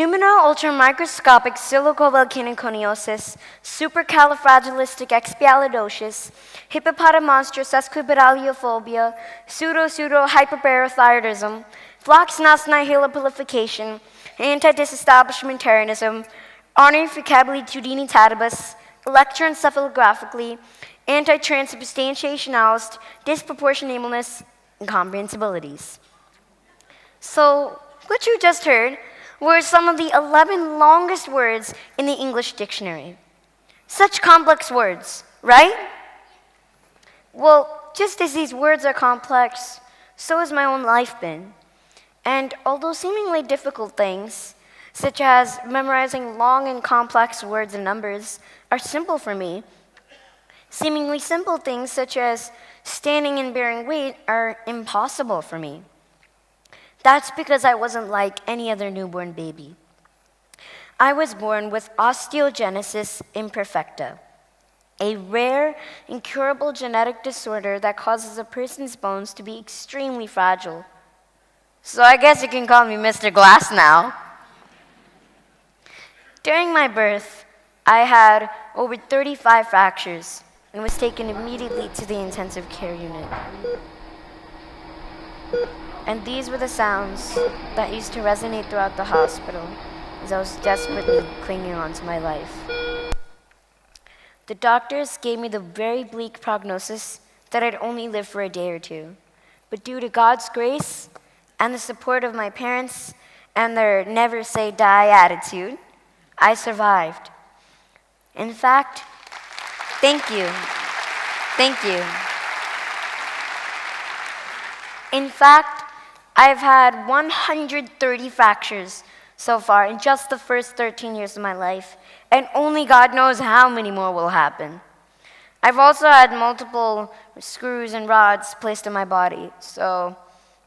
Pneumano-ultramicroscopic silicovolcanoconiosis, supercalifragilisticexpialidocious, hippopotamonstrousesquipedaliophobia, pseudo-hyperparathyroidism, flox-nas-nihilopilification, anti-disestablishmentarianism, ornifecabilitudinitatibus, electroencephalographically, anti-transubstantiationalist, disproportionableness, incomprehensibilities. So, what you just heard were some of the 11 longest words in the English dictionary. Such complex words, right? Well, just as these words are complex, so has my own life been. And although seemingly difficult things, such as memorizing long and complex words and numbers, are simple for me, seemingly simple things such as standing and bearing weight are impossible for me. That's because I wasn't like any other newborn baby. I was born with osteogenesis imperfecta, a rare, incurable genetic disorder that causes a person's bones to be extremely fragile. So I guess you can call me Mr. Glass now. During my birth, I had over 35 fractures and was taken immediately to the intensive care unit. And these were the sounds that used to resonate throughout the hospital as I was desperately clinging on to my life. The doctors gave me the very bleak prognosis that I'd only live for a day or two. But due to God's grace and the support of my parents and their never say die attitude, I survived. In fact, thank you. In fact, I've had 130 fractures so far in just the first 13 years of my life, and only God knows how many more will happen. I've also had multiple screws and rods placed in my body, so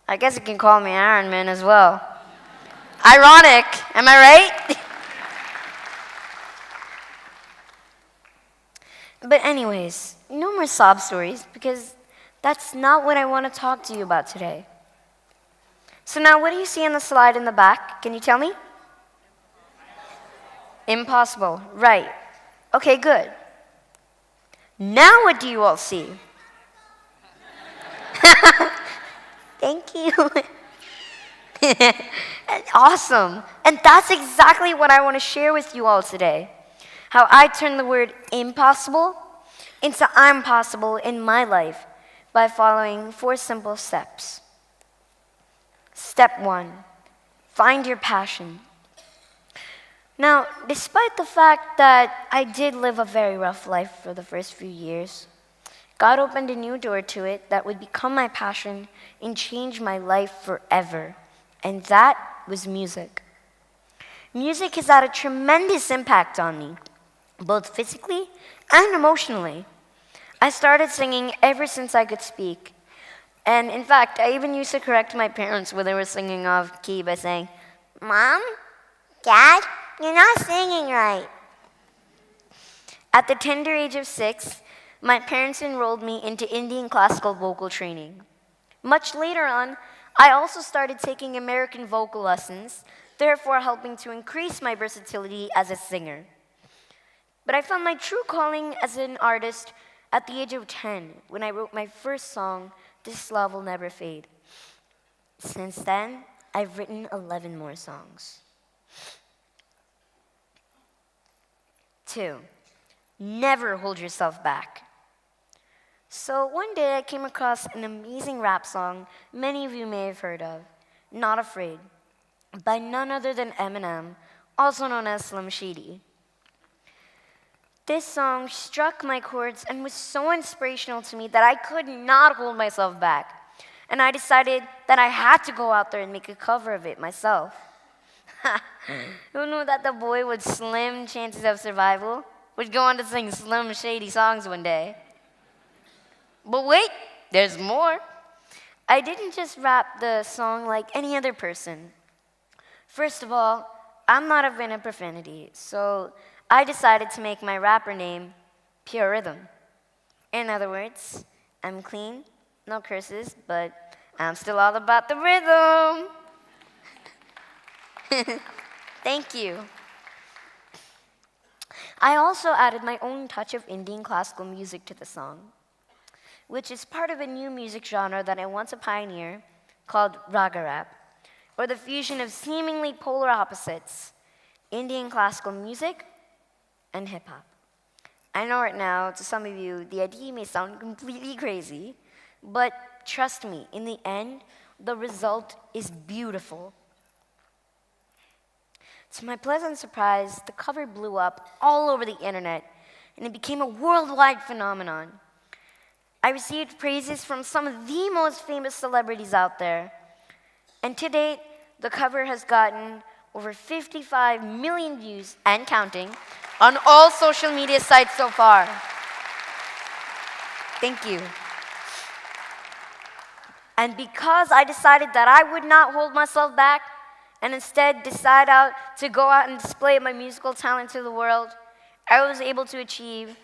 I guess you can call me Iron Man as well. Ironic, am I right? But anyways, no more sob stories, because that's not what I want to talk to you about today. So now, what do you see on the slide in the back? Can you tell me? Impossible, right. Okay, good. Now what do you all see? Thank you. Awesome. And that's exactly what I want to share with you all today. How I turn the word impossible into I'm possible in my life by following 4 simple steps. Step 1, find your passion. Now, despite the fact that I did live a very rough life for the first few years, God opened a new door to it that would become my passion and change my life forever. And that was music. Music has had a tremendous impact on me, both physically and emotionally. I started singing ever since I could speak. And in fact, I even used to correct my parents when they were singing off key by saying, "Mom, Dad, you're not singing right." At the tender age of 6, my parents enrolled me into Indian classical vocal training. Much later on, I also started taking American vocal lessons, therefore helping to increase my versatility as a singer. But I found my true calling as an artist at the age of 10 when I wrote my first song, "This Love Will Never Fade." Since then, I've written 11 more songs. 2, never hold yourself back. So one day I came across an amazing rap song many of you may have heard of, "Not Afraid," by none other than Eminem, also known as Slim Shady. This song struck my chords and was so inspirational to me that I could not hold myself back. And I decided that I had to go out there and make a cover of it myself. Who knew that the boy with slim chances of survival would go on to sing Slim Shady songs one day? But wait, there's more. I didn't just rap the song like any other person. First of all, I'm not a fan of profanity, so I decided to make my rapper name Pure Rhythm. In other words, I'm clean, no curses, but I'm still all about the rhythm. Thank you. I also added my own touch of Indian classical music to the song, which is part of a new music genre that I want to pioneer called Raga Rap, or the fusion of seemingly polar opposites, Indian classical music and hip hop. I know right now, to some of you, the idea may sound completely crazy, but trust me, in the end, the result is beautiful. To my pleasant surprise, the cover blew up all over the internet, and it became a worldwide phenomenon. I received praises from some of the most famous celebrities out there, and to date, the cover has gotten over 55 million views and counting on all social media sites so far. Thank you. And because I decided that I would not hold myself back and instead decide out to go out and display my musical talent to the world, I was able to achieve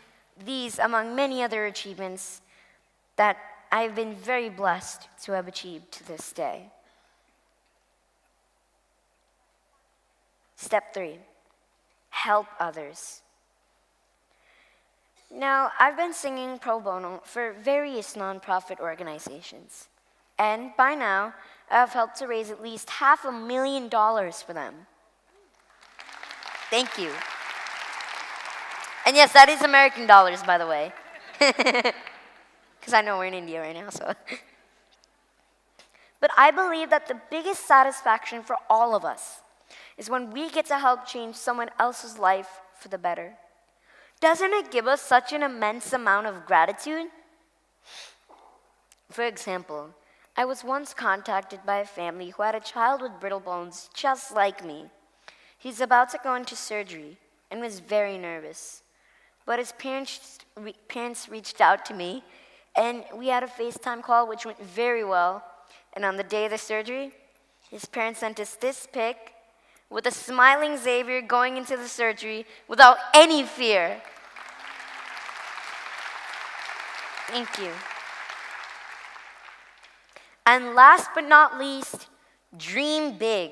these among many other achievements that I've been very blessed to have achieved to this day. Step 3, help others. Now, I've been singing pro bono for various nonprofit organizations, and by now, I've helped to raise at least $500,000 for them. Thank you. And yes, that is American dollars, by the way. Because I know we're in India right now, so. But I believe that the biggest satisfaction for all of us is when we get to help change someone else's life for the better. Doesn't it give us such an immense amount of gratitude? For example, I was once contacted by a family who had a child with brittle bones just like me. He's about to go into surgery and was very nervous. But his parents reached out to me, and we had a FaceTime call which went very well. And on the day of the surgery, his parents sent us this pic with a smiling Xavier going into the surgery without any fear. Thank you. And last but not least, dream big.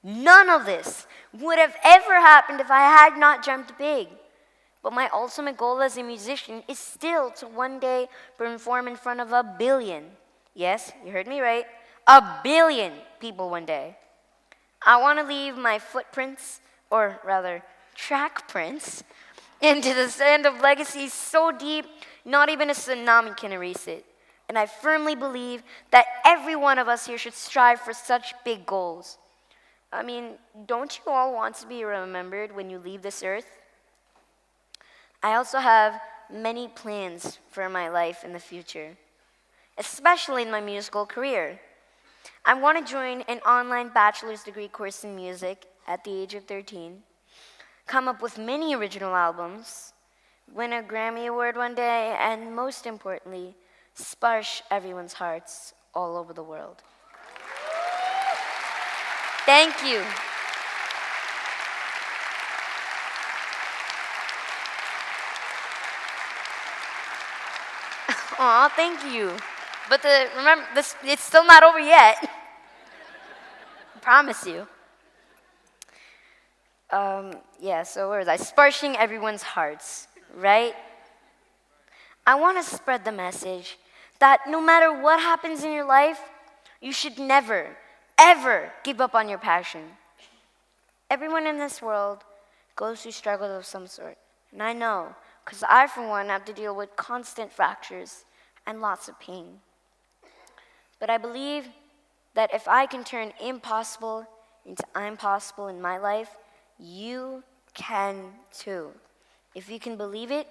None of this would have ever happened if I had not dreamt big. But my ultimate goal as a musician is still to one day perform in front of 1 billion. Yes, you heard me right. 1 billion people one day. I want to leave my footprints, or rather, track prints, into the sand of legacy so deep, not even a tsunami can erase it. And I firmly believe that every one of us here should strive for such big goals. I mean, don't you all want to be remembered when you leave this earth? I also have many plans for my life in the future, especially in my musical career. I want to join an online bachelor's degree course in music at the age of 13, come up with many original albums, win a Grammy Award one day, and most importantly, sparsh everyone's hearts all over the world. Thank you. Aw, thank you. But remember, it's still not over yet. I promise you. Yeah, so where was I? Sparshing everyone's hearts, right? I want to spread the message that no matter what happens in your life, you should never, ever give up on your passion. Everyone in this world goes through struggles of some sort. And I know, because I, for one, have to deal with constant fractures and lots of pain. But I believe that if I can turn impossible into I'm possible in my life, you can too. If you can believe it,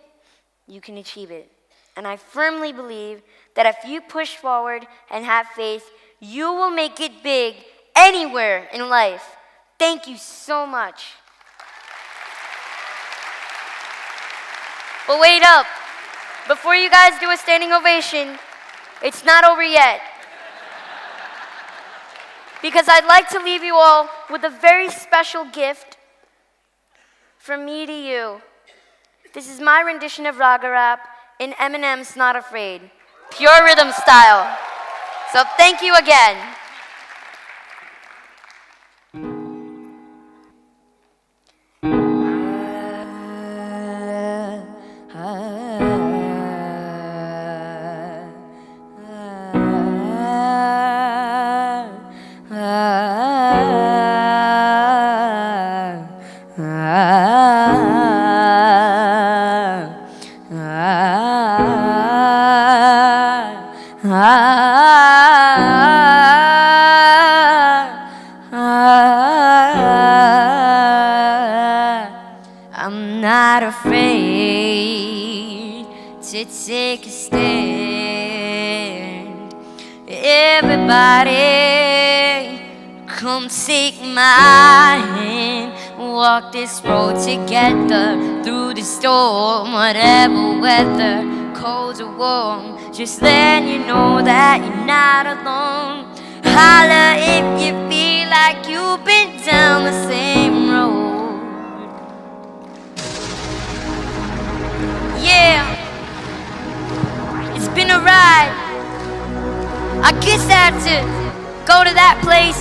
you can achieve it. And I firmly believe that if you push forward and have faith, you will make it big anywhere in life. Thank you so much. But wait up. Before you guys do a standing ovation, it's not over yet. Because I'd like to leave you all with a very special gift from me to you. This is my rendition of Raga Rap in Eminem's Not Afraid, pure rhythm style. So thank you again. to take a stand. Everybody, come take my hand. Walk this road together through the storm, whatever weather, cold or warm. Just let you know that you're not alone. Holla if you feel like you've been down the same road. Yeah, it's been a ride. I guess I had to go to that place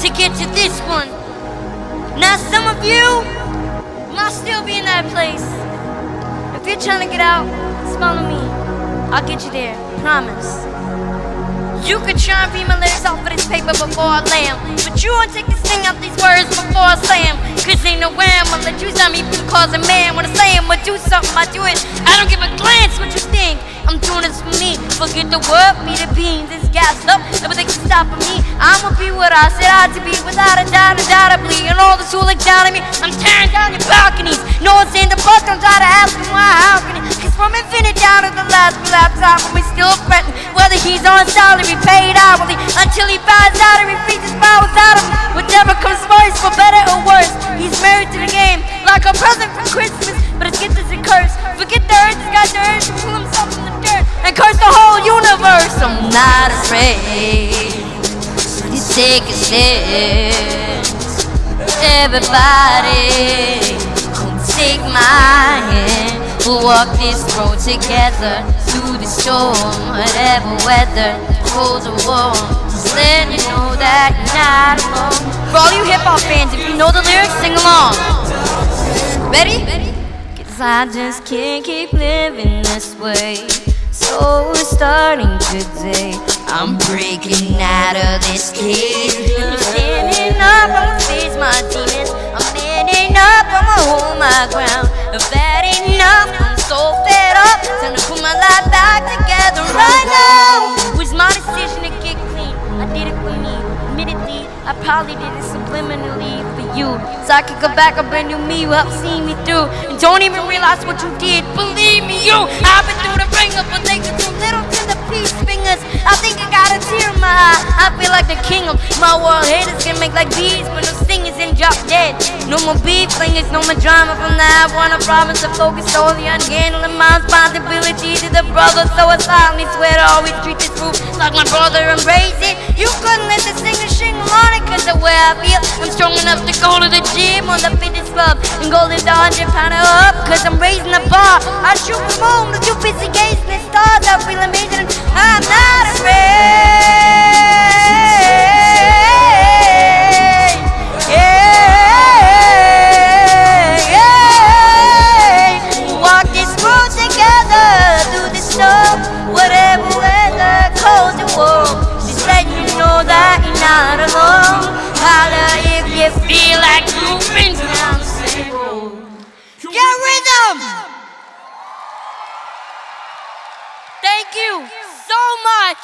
to get to this one. Now some of you might still be in that place. If you're trying to get out, follow me. I'll get you there, promise. You could try and read my letters off of this paper before I lay 'em, but you won't take this thing out these words before I say 'em. Cause ain't no way I'ma let you stop me from causing man. When I say I'ma do something, I do it. I don't give a glance what you think. I'm doing this for me. Forget the word, be the beans. It's gassed up, everything's stopping me. I'ma be what I said I had to be, without a doubt, undoubtedly. And all the who look down at me, I'm tearing down your balconies. No one's in the book, don't try to ask me why, how can it? Cause from infinite down to the last laptop, we still fretting whether he's on salary, paid hourly, until he buys out and he frees his powers out of him. Whatever comes first, for better or worse, he's married to the game, like a present for Christmas. But his gift is a curse. Forget the earth, he's got the urge to pull himself from the dirt and curse the whole universe. I'm not afraid to take a stance. Everybody, come take my hand. We'll walk this road together through the storm, whatever weather, cold or warm. Just let you know that you're not alone. For all you hip-hop fans, if you know the lyrics, sing along. Ready? Cause I just can't keep living this way. So we're starting today. I'm breaking out of this cage. I'm standing up, I'ma face my demons. I'm standing up, I'ma hold my ground. If that ain't enough, I'm so fed up. Time to put my life back together right now. It was my decision to get clean. I did it for me. Admittedly, I probably did it subliminally for you, so I could go back up and do me. You helped see me through, and don't even realize what you did. Believe me, I've been through the ringer, but they get too little to the peace fingers. I think I got a tear in my eye. I feel like the king of my world. Haters can make like bees, but no stingers and drop dead. No more beef flingers, no more drama from that. Want a promise to focus solely on handling my responsibility to the brother. So I solemnly swear to always treat this roof like my brother, embrace it. You couldn't let the singer shingle on it, cause the way I feel, I'm strong enough to go to the gym or the fitness club and go lift 100-pounder up, cause I'm raising the bar. I shoot from home, the too busy gazing at stars. I feel amazing, I'm not afraid. Yeah. Walk this road together through the storm, whatever weather, cold or warm. Just let you know that you're not alone. Holla if you feel like you've been down the same road. Get rhythm! Thank you so much.